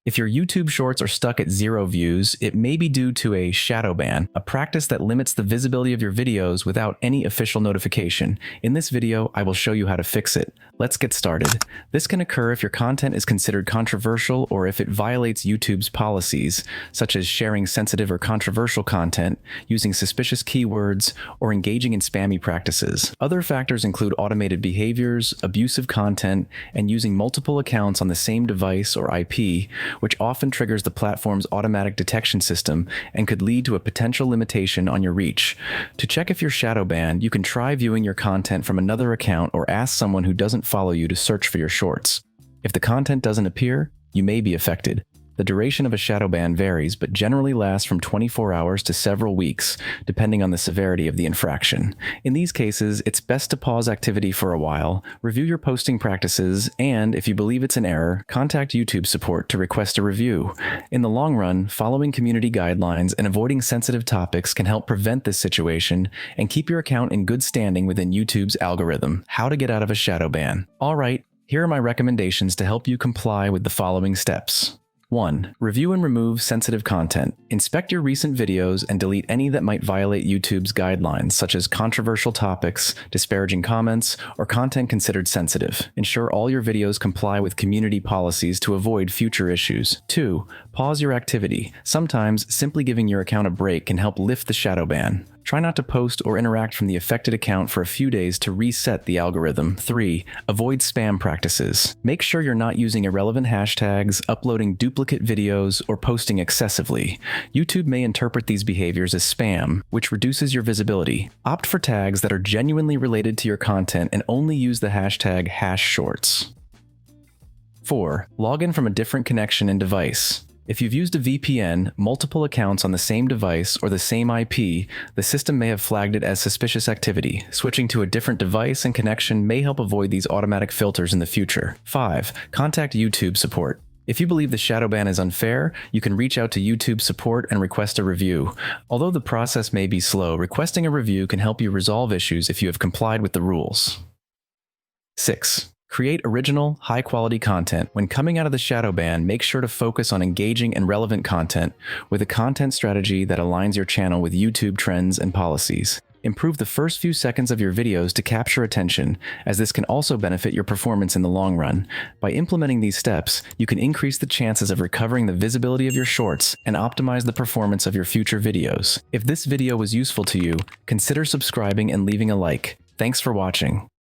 If your YouTube shorts are stuck at 0 views, it may be due to a shadow ban, a practice that limits the visibility of your videos without any official notification. In this video, I will show you how to fix it. Let's get started. This can occur if your content is considered controversial or if it violates YouTube's policies, such as sharing sensitive or controversial content, using suspicious keywords, or engaging in spammy practices. Other factors include automated behaviors, abusive content, and using multiple accounts on the same device or IP, which often triggers the platform's automatic detection system and could lead to a potential limitation on your reach. To check if you're shadow banned, you can try viewing your content from another account or ask someone who doesn't follow you to search for your shorts. If the content doesn't appear, you may be affected. The duration of a shadow ban varies, but generally lasts from 24 hours to several weeks, depending on the severity of the infraction. In these cases, it's best to pause activity for a while, review your posting practices, and, if you believe it's an error, contact YouTube support to request a review. In the long run, following community guidelines and avoiding sensitive topics can help prevent this situation and keep your account in good standing within YouTube's algorithm. How to get out of a shadow ban. Alright, here are my recommendations to help you comply with the following steps. 1. Review and remove sensitive content. Inspect your recent videos and delete any that might violate YouTube's guidelines, such as controversial topics, disparaging comments, or content considered sensitive. Ensure all your videos comply with community policies to avoid future issues. 2. Pause your activity. Sometimes, simply giving your account a break can help lift the shadow ban. Try not to post or interact from the affected account for a few days to reset the algorithm. 3. Avoid spam practices. Make sure you're not using irrelevant hashtags, uploading duplicate videos, or posting excessively. YouTube may interpret these behaviors as spam, which reduces your visibility. Opt for tags that are genuinely related to your content and only use the hashtag #shorts. 4. Log in from a different connection and device. If you've used a VPN, multiple accounts on the same device, or the same IP, the system may have flagged it as suspicious activity. Switching to a different device and connection may help avoid these automatic filters in the future. 5. Contact YouTube support. If you believe the shadow ban is unfair, you can reach out to YouTube support and request a review. Although the process may be slow, requesting a review can help you resolve issues if you have complied with the rules. 6. Create original, high-quality content. When coming out of the shadow ban, make sure to focus on engaging and relevant content with a content strategy that aligns your channel with YouTube trends and policies. Improve the first few seconds of your videos to capture attention, as this can also benefit your performance in the long run. By implementing these steps, you can increase the chances of recovering the visibility of your shorts and optimize the performance of your future videos. If this video was useful to you, consider subscribing and leaving a like. Thanks for watching.